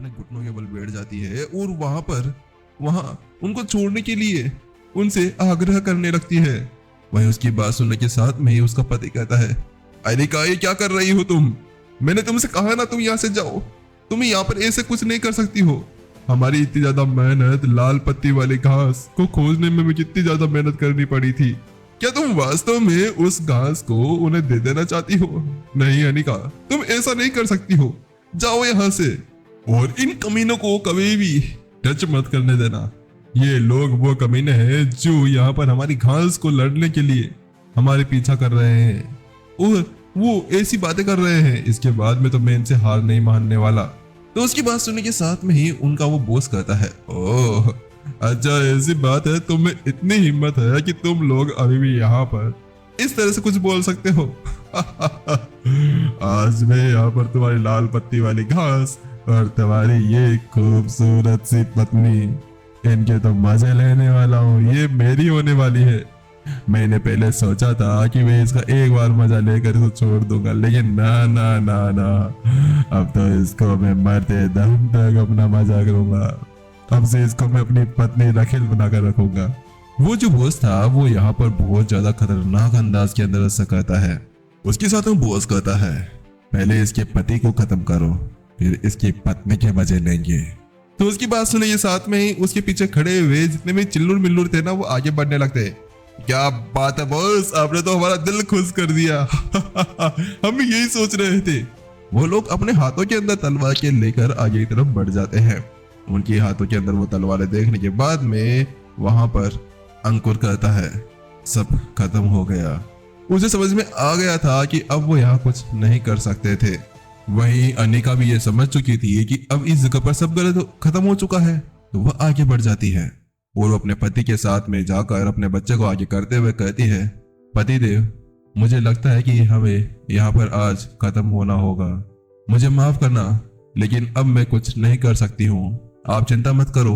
अपने घुटनों के बल बैठ जाती है और वहां उनको छोड़ने के लिए उनसे आग्रह करने लगती है। वहीं उसकी बात सुनने के साथ में ही उसका पति कहता है, अनिका ये क्या कर रही हो तुम? मैंने तुमसे कहा ना तुम यहाँ से जाओ। तुम यहाँ पर ऐसे कुछ नहीं कर सकती हो। हमारी इतनी ज्यादा मेहनत लाल पत्ती वाली घास को खोजने में भी कितनी ज्यादा मेहनत करनी पड़ी थी। क्या तुम वास्तव में उस घास को उन्हें दे देना चाहती हो? नहीं अनिका, तुम ऐसा नहीं कर सकती हो। जाओ यहाँ से और इन कमीनों को कभी भी टच मत करने देना। ये लोग वो कमीने हैं जो यहाँ पर हमारी घास को लड़ने के लिए हमारे पीछा कर रहे हैं और वो ऐसी बातें कर रहे हैं। इसके बाद में तो मैं इनसे हार नहीं मानने वाला। तो उसकी बात सुनने के साथ में ही उनका वो बॉस कहता है, ओह अच्छा ऐसी बात है, तुम में इतनी हिम्मत है कि तुम लोग अभी भी यहाँ पर इस तरह से कुछ बोल सकते हो। आज मैं यहाँ पर तुम्हारी लाल पत्ती वाली घास और तुम्हारी ये खूबसूरत सी पत्नी, इनके तो मजे लेने वाला हूँ। ये मेरी होने वाली है। मैंने पहले सोचा था कि मैं इसका एक बार मजा लेकर इसको छोड़ दूंगा, लेकिन ना ना ना ना, अब तो इसको मैं मरते दम तक अपना मजा करूंगा। अब से इसको मैं अपनी पत्नी रखिल बनाकर रखूंगा। वो जो बॉस था वो यहाँ पर बहुत ज्यादा खतरनाक अंदाज के अंदर ऐसा कहता है। उसके साथ में बॉस कहता है, पहले इसके पति को खत्म करो, फिर इसकी पत्नी के मजे लेंगे। तो उसकी बात सुने के साथ में ही उसके पीछे खड़े हुए जितने भी चिल्लुर मिल्लुर थे ना, वो आगे बढ़ने लगते। क्या बात है बॉस, आपने तो हमारा दिल खुश कर दिया। हम यही सोच रहे थे। वो लोग अपने हाथों के अंदर तलवार के लेकर आगे की तरफ बढ़ जाते हैं। उनके हाथों के अंदर वो तलवारें देखने के बाद में वहां पर अंकुर कहता है, सब खत्म हो गया। उसे समझ में आ गया था कि अब वो यहाँ कुछ नहीं कर सकते थे। वहीं अनिका भी ये समझ चुकी थी कि अब इस जगह पर सब गलत खत्म हो चुका है, तो वह आगे बढ़ जाती है और वो अपने पति के साथ में जाकर अपने बच्चे को आगे करते हुए कहती है, पति देव, मुझे लगता है कि हमें यहाँ पर आज खत्म होना होगा। मुझे माफ करना, लेकिन अब मैं कुछ नहीं कर सकती हूँ। आप चिंता मत करो,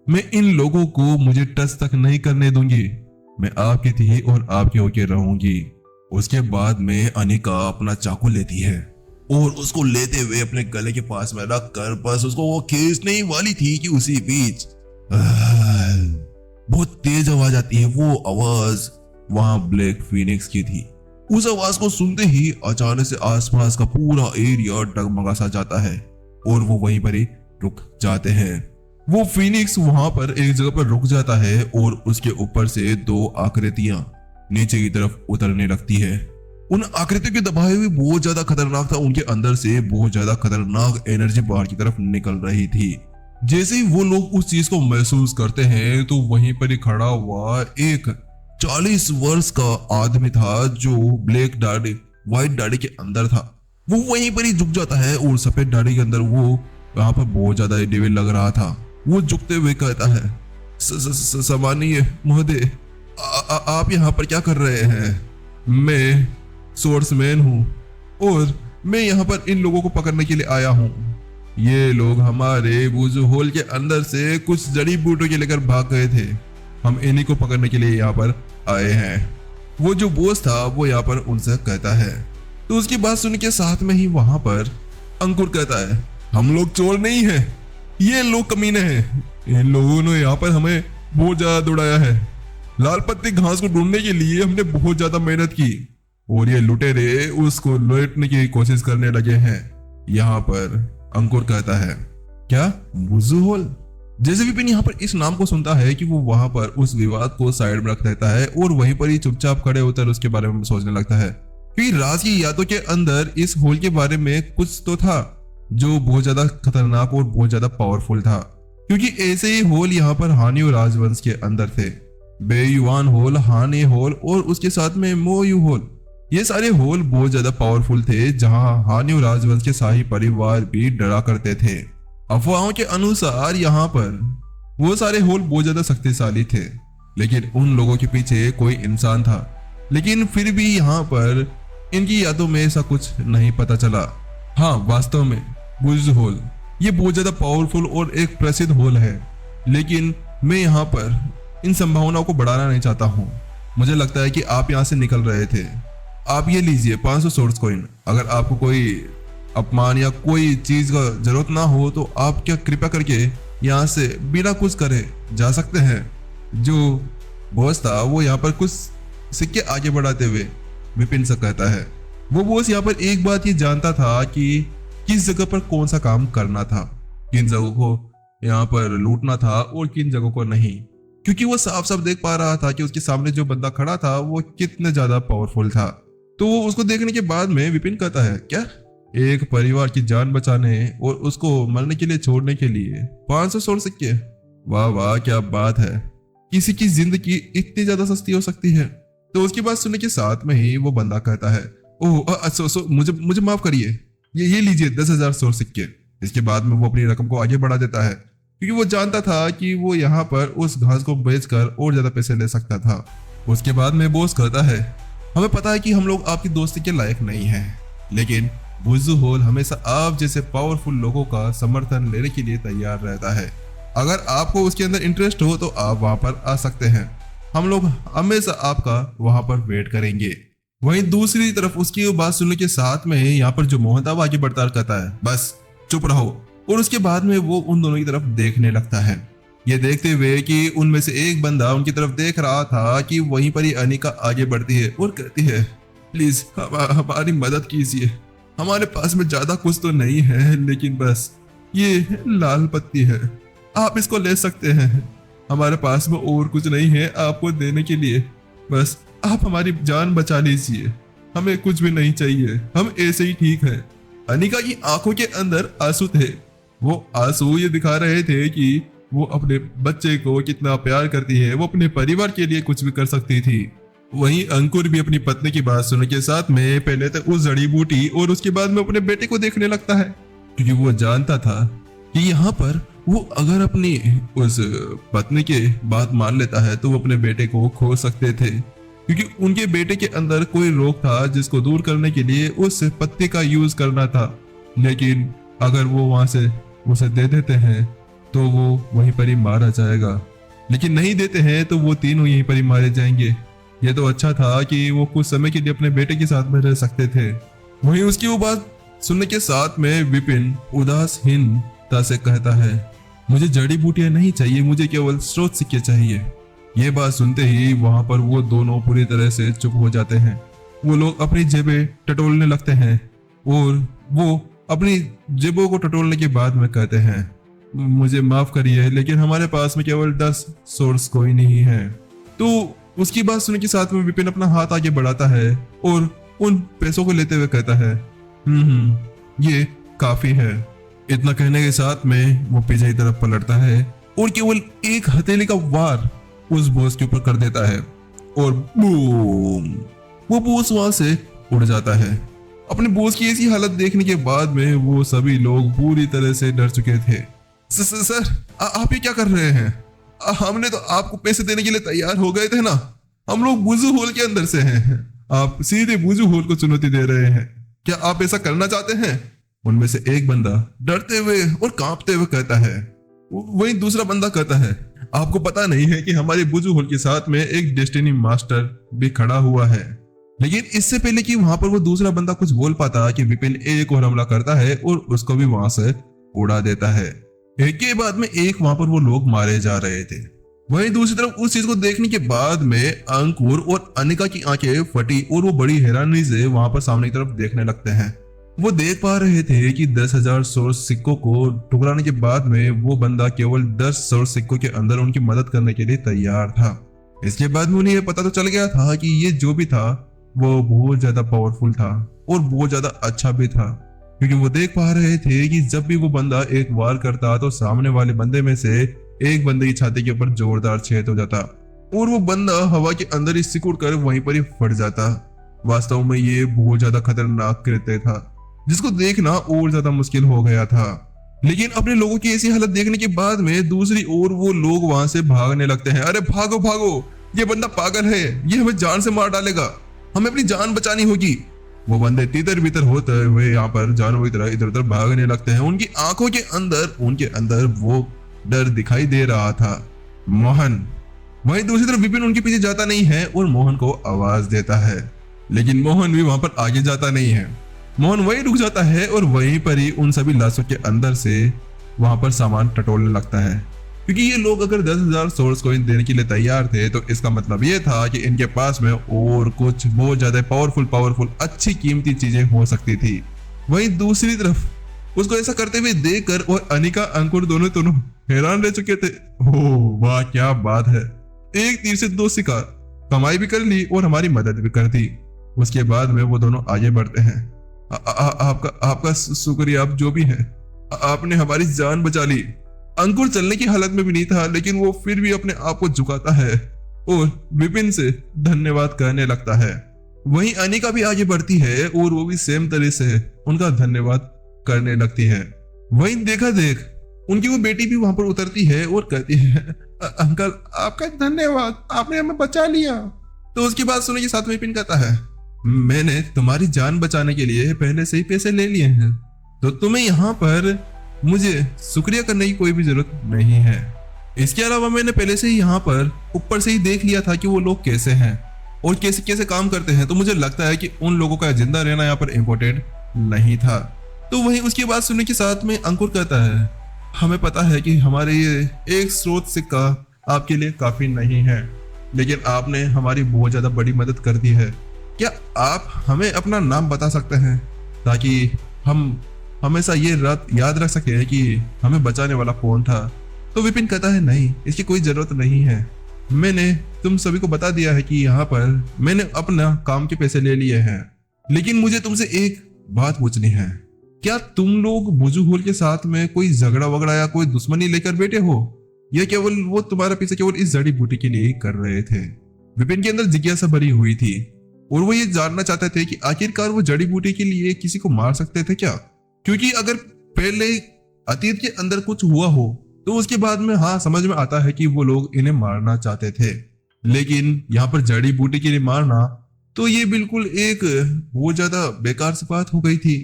मैं इन लोगों को मुझे टच तक नहीं करने दूंगी। मैं आपकी थी और आपकी होके रहूंगी। उसके बाद में अनिका अपना चाकू लेती है और उसको लेते हुए अपने गले के पास में रख कर बस उसको वो खींचने ही वाली थी कि उसी बीच बहुत तेज आवाज आती है। वो आवाज वहां ब्लैक फीनिक्स की थी। उस आवाज को सुनते ही अचानक से आसपास का पूरा एरिया डगमगा सा जाता है और वो वहीं पर ही रुक जाते हैं। वो फीनिक्स वहां पर एक जगह पर रुक जाता है और उसके ऊपर से दो आकृतियां नीचे की तरफ उतरने लगती है। उन आकृतियों के दबाए हुए बहुत ज्यादा खतरनाक था। उनके अंदर से बहुत ज्यादा खतरनाक एनर्जी बाहर की तरफ निकल रही थी। जैसे ही वो लोग उस चीज को महसूस करते हैं तो वहीं पर ही खड़ा हुआ एक 40 वर्ष का आदमी था जो ब्लैक दाढ़ी व्हाइट दाढ़ी के अंदर था। वो वहीं पर ही झुक जाता है और सफेद दाढ़ी के अंदर वो यहाँ पर बहुत ज्यादा डेविल लग रहा था। वो झुकते हुए कहता है, सामान्य महोदय, आप यहाँ पर क्या कर रहे हैं? मैं सोर्समैन हूँ और मैं यहाँ पर इन लोगों को पकड़ने के लिए आया हूँ। ये लोग हमारे बुजू होल के अंदर से कुछ जड़ी बूटियों के लेकर भाग गए थे। हम इन्हीं को पकड़ने के लिए यहाँ पर आए हैं। वो जो बॉस था वो यहाँ पर उनसे कहता है। तो उसकी बात सुन के साथ में ही वहां पर अंकुर कहता है, हम लोग चोर नहीं है, ये लोग कमीने हैं। इन लोगों ने यहाँ पर हमें बहुत ज्यादा दौड़ाया है। लाल पत्ती घास को ढूंढने के लिए हमने बहुत ज्यादा मेहनत की और ये लुटेरे उसको लूटने की कोशिश करने लगे हैं। यहाँ पर अंकुर कहता है, क्या बुजू होल? जैसे विपिन यहाँ पर इस नाम को सुनता है कि वो वहां पर उस विवाद को साइड में रख देता है और वहीं पर ही चुपचाप खड़े होकर उसके बारे में सोचने लगता है कि राज की यादों के अंदर इस होल के बारे में कुछ तो था जो बहुत ज्यादा खतरनाक और बहुत ज्यादा पावरफुल था, क्योंकि ऐसे ही होल यहाँ पर हानि और राजवंश के अंदर थे। बेयुआन होल, हानि होल और उसके साथ में मोयू होल, ये सारे होल बहुत ज्यादा पावरफुल थे, जहां हानि और राजवंश के शाही परिवार भी डरा करते थे। अफवाहों के अनुसार यहाँ पर वो सारे होल बहुत ज्यादा शक्तिशाली थे, लेकिन उन लोगों के पीछे कोई इंसान था। लेकिन फिर भी यहाँ पर इनकी यादों में ऐसा कुछ नहीं पता चला। हाँ, वास्तव में बुज होल ये बहुत ज्यादा पावरफुल और एक प्रसिद्ध होल है, लेकिन मैं यहाँ पर इन संभावनाओं को बढ़ाना नहीं चाहता हूँ। मुझे लगता है कि आप यहाँ से निकल रहे थे। आप ये लीजिए 500 सोर्स कॉइन। अगर आपको कोई अपमान या कोई चीज का जरूरत ना हो तो आप क्या कृपया करके यहाँ से बिना कुछ करे जा सकते हैं। जो बॉस था वो यहाँ पर कुछ सिक्के आगे बढ़ाते हुए विपिन से कहता है। वो बॉस यहाँ पर एक बात ये जानता था कि किस जगह पर कौन सा काम करना था, किन जगहों को यहाँ पर लूटना था और किन जगहों को नहीं, क्योंकि वो साफ साफ देख पा रहा था कि उसके सामने जो बंदा खड़ा था वो कितने ज्यादा पावरफुल था। तो उसको देखने के बाद में विपिन कहता है, क्या एक परिवार की जान बचाने और उसको मरने के लिए छोड़ने के लिए 500 स्वर्ण सिक्के? वाह वाह, क्या बात है, किसी की जिंदगी इतनी ज्यादा सस्ती हो सकती है। तो उसकी बात सुनने के साथ में ही वो बंदा कहता है, ओह मुझे माफ करिए, ये लीजिए 10,000 स्वर्ण सिक्के। इसके बाद में वो अपनी रकम को आगे बढ़ा देता है, क्योंकि वो जानता था कि वो यहाँ पर उस घास को बेचकर और ज्यादा पैसे ले सकता था। उसके बाद में बॉस कहता है, हमें पता है कि हम लोग आपकी दोस्ती के लायक नहीं हैं, लेकिन बुज्जू होल हमेशा आप जैसे पावरफुल लोगों का समर्थन लेने के लिए तैयार रहता है। अगर आपको उसके अंदर इंटरेस्ट हो तो आप वहां पर आ सकते हैं, हम लोग हमेशा आपका वहां पर वेट करेंगे। वहीं दूसरी तरफ उसकी बात सुनने के साथ में यहाँ पर जो मोहन था वो आगे बढ़ता कहता है, बस चुप रहो। और उसके बाद में वो उन दोनों की तरफ देखने लगता है, ये देखते हुए कि उनमें से एक बंदा उनकी तरफ देख रहा था कि वहीं पर ही अनिका आगे बढ़ती है और कहती है, प्लीज हमारी मदद कीजिए, हमारे पास में ज्यादा कुछ तो नहीं है, लेकिन बस ये लाल पत्ती है, आप इसको ले सकते हैं, हमारे पास में और कुछ नहीं है आपको देने के लिए, बस आप हमारी जान बचा लीजिए, हमें कुछ भी नहीं चाहिए, हम ऐसे ही ठीक है। अनिका की आंखों के अंदर आंसू थे, वो आंसू ये दिखा रहे थे कि वो अपने बच्चे को कितना प्यार करती है, वो अपने परिवार के लिए कुछ भी कर सकती थी। वहीं अंकुर भी अपनी पत्नी की बात सुनने के साथ में पहले तो उस जड़ी बूटी और उसके बाद में अपने बेटे को देखने लगता है, क्योंकि वो जानता था कि यहाँ पर वो अगर अपनी उस पत्नी के बात मान लेता है तो वो अपने बेटे को खो सकते थे, क्योंकि उनके बेटे के अंदर कोई रोग था जिसको दूर करने के लिए उस पत्ती का यूज करना था। लेकिन अगर वो वहां से उसे दे देते हैं तो वो वहीं पर ही मारा जाएगा, लेकिन नहीं देते हैं तो वो तीनों यहीं पर ही मारे जाएंगे। ये तो अच्छा था कि वो कुछ समय के लिए अपने बेटे के साथ में रह सकते थे। वहीं उसकी वो बात सुनने के साथ में विपिन उदासहीनता से कहता है, मुझे जड़ी बूटियां नहीं चाहिए, मुझे केवल स्रोत सिक्के चाहिए। ये बात सुनते ही वहां पर वो दोनों पूरी तरह से चुप हो जाते हैं। वो लोग अपनी जेबें टटोलने लगते हैं और वो अपनी जेबों को टटोलने के बाद में कहते हैं, मुझे माफ करिए, लेकिन हमारे पास में केवल 10 सोर्स कोई नहीं है। तो उसकी बात सुनने के साथ में विपिन अपना हाथ आगे बढ़ाता है और उन पैसों को लेते हुए कहता है, ये काफी है। इतना कहने के साथ में वो पीछे की तरफ पलटता है और केवल एक हथेली का वार उस बॉस के ऊपर कर देता है और बूम, वो बॉस वहां से उड़ जाता है। अपने बॉस की ऐसी हालत देखने के बाद में वो सभी लोग पूरी तरह से डर चुके थे। सर आप ये क्या कर रहे हैं? हमने तो आपको पैसे देने के लिए तैयार हो गए थे ना, हम लोग बुजू होल के अंदर से हैं, आप सीधे बुजू होल को चुनौती दे रहे हैं, क्या आप ऐसा करना चाहते हैं? उनमें से एक बंदा डरते हुए और कांपते हुए कहता है। वहीं दूसरा बंदा कहता है, आपको पता नहीं है कि हमारे बुजू होल के साथ में एक डेस्टिनी मास्टर भी खड़ा हुआ है। लेकिन इससे पहले कि वहां पर वो दूसरा बंदा कुछ बोल पाता कि विपिन एक और हमला करता है और उसको भी वहां से उड़ा देता है। एक के बाद में एक वहां पर वो लोग मारे जा रहे थे। वहीं दूसरी तरफ उस चीज को देखने के बाद में अंकुर और अनिका की आंखें फटी और वो बड़ी हैरानी से वहां पर सामने की तरफ देखने लगते हैं। वो देख पा रहे थे कि 10,000 सोर्स सिक्कों को ठुकराने के बाद में वो बंदा केवल 10 सोर्स सिक्कों के अंदर उनकी मदद करने के लिए तैयार था। इसके बाद में उन्हें पता तो चल गया था कि ये जो भी था वो बहुत ज्यादा पावरफुल था और बहुत ज्यादा अच्छा भी था, क्योंकि वो देख पा रहे थे कि जब भी वो बंदा एक वार करता तो सामने वाले बंदे में से एक बंदे की छाती के ऊपर जोरदार छेद हो जाता और वो बंदा हवा के अंदर ही सिकुड़ कर वहीं पर ही फट जाता। वास्तव में ये बहुत ज्यादा खतरनाक कृत्य था जिसको देखना और ज्यादा मुश्किल हो गया था। लेकिन अपने लोगों की ऐसी हालत देखने के बाद में दूसरी ओर वो लोग वहां से भागने लगते हैं। अरे भागो भागो, ये बंदा पागल है, ये हमें जान से मार डालेगा, हमें अपनी जान बचानी होगी। वो बंदे तितर बितर होते हुए यहाँ पर जानवरों की तरह इधर उधर भागने लगते हैं। उनकी आंखों के अंदर उनके अंदर वो डर दिखाई दे रहा था। मोहन वहीं दूसरी तरफ विपिन उनके पीछे जाता नहीं है और मोहन को आवाज देता है, लेकिन मोहन भी वहां पर आगे जाता नहीं है। मोहन वहीं रुक जाता है और वहीं पर ही उन सभी लाशों के अंदर से वहां पर सामान टटोलने लगता है, क्योंकि ये लोग अगर 10,000 सोर्स कॉइन देने के लिए तैयार थे तो इसका मतलब ये था कि इनके पास में और कुछ बहुत ज्यादा पावरफुल अच्छी कीमती चीजें हो सकती थी। वहीं दूसरी तरफ उसको ऐसा करते हुए देखकर और अनिका अंकुर दोनों हैरान रह चुके थे। ओह वाह क्या बात है, एक तीर से दो शिकार, कमाई भी कर ली और हमारी मदद भी कर दी। उसके बाद में वो दोनों आगे बढ़ते हैं। आपका शुक्रिया, आप जो भी है, आपने हमारी जान बचा ली। अंकुर चलने की हालत में भी नहीं था, लेकिन वो फिर भी अपने आप को झुकाता है और विपिन से धन्यवाद कहने लगता है। वहीं अनिका भी आगे बढ़ती है और वो भी सेम तरह से उनका धन्यवाद करने लगती है। वहीं देखा देख उनकी वो बेटी भी वहां पर उतरती है और कहती है, अंकल आपका धन्यवाद, आपने हमें बचा लिया। तो उसकी बात सुनने के साथ में विपिन कहता है, मैंने तुम्हारी जान बचाने के लिए पहले से ही पैसे ले लिए हैं, तो तुम्हें यहाँ पर मुझे शुक्रिया करने की कोई भी जरूरत नहीं है। इसके अलावा मैंने पहले से ही यहाँ पर ऊपर से ही देख लिया था कि वो लोग कैसे हैं और कैसे कैसे काम करते हैं, तो मुझे लगता है कि उन लोगों का जिंदा रहना यहाँ पर इम्पोर्टेंट नहीं था। तो वहीं उसकी बात सुनने के साथ में अंकुर कहता है, हमें पता है कि हमारे ये एक स्रोत सिक्का आपके लिए काफी नहीं है, लेकिन आपने हमारी बहुत ज्यादा बड़ी मदद कर दी है। क्या आप हमें अपना नाम बता सकते हैं ताकि हम हमेशा ये रात याद रख सके कि हमें बचाने वाला कौन था? तो विपिन कहता है, नहीं, इसकी कोई जरूरत नहीं है, मैंने तुम सभी को बता दिया है कि यहाँ पर मैंने अपना काम के पैसे ले लिए हैं, लेकिन मुझे तुमसे एक बात पूछनी है, क्या तुम लोग बुजू होल के साथ में कोई झगड़ा वगड़ा या कोई दुश्मनी लेकर बैठे हो, या केवल वो तुम्हारा पीछे केवल इस जड़ी बूटी के लिए ही कर रहे थे? विपिन के अंदर जिज्ञासा भरी हुई थी और वो ये जानना चाहते थे कि आखिरकार वो जड़ी बूटी के लिए किसी को मार सकते थे क्या? क्योंकि अगर पहले अतीत के अंदर कुछ हुआ हो तो उसके बाद में हाँ समझ में आता है कि वो लोग इन्हें मारना चाहते थे, लेकिन यहाँ पर जड़ी बूटी के लिए मारना तो ये बिल्कुल एक बहुत ज्यादा बेकार सी बात हो गई थी।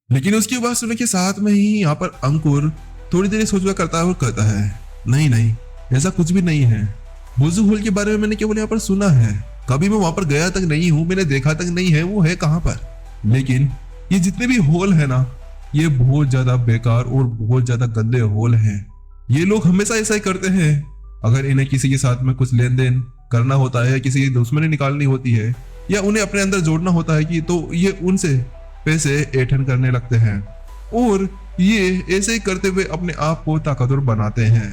लेकिन उसकी बात सुनने के साथ में ही यहाँ पर अंकुर थोड़ी देर सोचवा करता है और कहता है, नहीं नहीं, ऐसा कुछ भी नहीं है। बुजू होल के बारे में मैंने केवल यहाँ पर सुना है, कभी मैं वहां पर गया तक नहीं हूँ, मैंने देखा तक नहीं है वो है कहाँ पर। लेकिन ये जितने भी होल है ना, ये बहुत ज्यादा बेकार और बहुत ज्यादा गंदे होल हैं। ये लोग हमेशा ऐसा ही करते हैं, अगर इन्हें किसी के साथ में कुछ लेन देन करना होता है, किसी की दुश्मनी निकालनी होती है या उन्हें अपने अंदर जोड़ना होता है कि तो ये उनसे पैसे ऐंठन करने लगते हैं और ये ऐसे ही करते हुए अपने आप को ताकतवर बनाते हैं।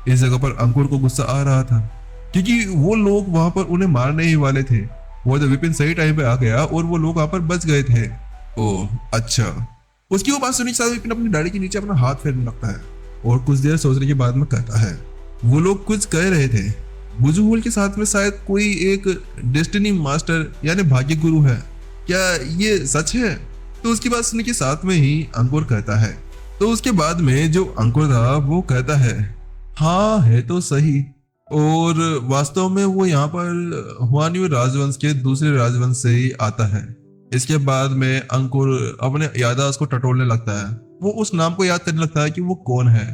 इस जगह पर अंकुर को गुस्सा आ रहा था क्योंकि वो लोग वहां पर उन्हें मारने ही वाले थे। वो तो विपिन सही टाइम पे आ गया और वो लोग वहां पर बच गए थे। ओह अच्छा। उसकी वो बात सुनने के साथ विपिन अपनी दाढ़ी के नीचे अपना हाथ फेरने लगता है और कुछ देर सोचने के बाद में कहता है, वो लोग कुछ कह रहे थे, बुजू होल के साथ में शायद कोई एक डेस्टिनी मास्टर यानी भाग्य गुरु है, क्या ये सच है? तो उसकी बात सुनने के साथ में ही अंकुर कहता है। तो उसके बाद में जो अंकुर था वो कहता है, हाँ है तो सही, और वास्तव में वो यहाँ पर हुआन्यू राजवंश के दूसरे राजवंश से ही आता है। इसके बाद में अंकुर अपने याददाश्त को टटोलने लगता है, वो उस नाम को याद करने लगता है कि वो कौन है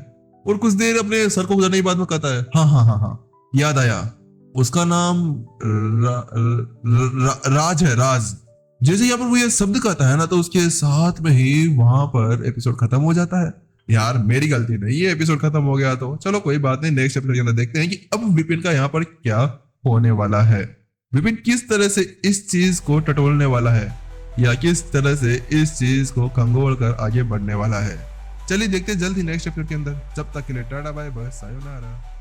और कुछ देर अपने सर को गुजरने के बाद में कहता है, हाँ याद आया, उसका नाम राज है, राज। जैसे यहाँ पर वो ये शब्द कहता है ना, तो उसके साथ में ही वहां पर एपिसोड खत्म हो जाता है। यार मेरी गलती नहीं, ये एपिसोड खत्म हो गया तो चलो कोई बात नहीं, नेक्स्ट एपिसोड के अंदर देखते हैं कि अब विपिन का यहाँ पर क्या होने वाला है। विपिन किस तरह से इस चीज को टटोलने वाला है या किस तरह से इस चीज को खंगोल कर आगे बढ़ने वाला है। चलिए देखते हैं जल्द ही नेक्स्ट एपिसोड के अंदर। जब तक के लिए टाटा बाय बाय, सायोनारा।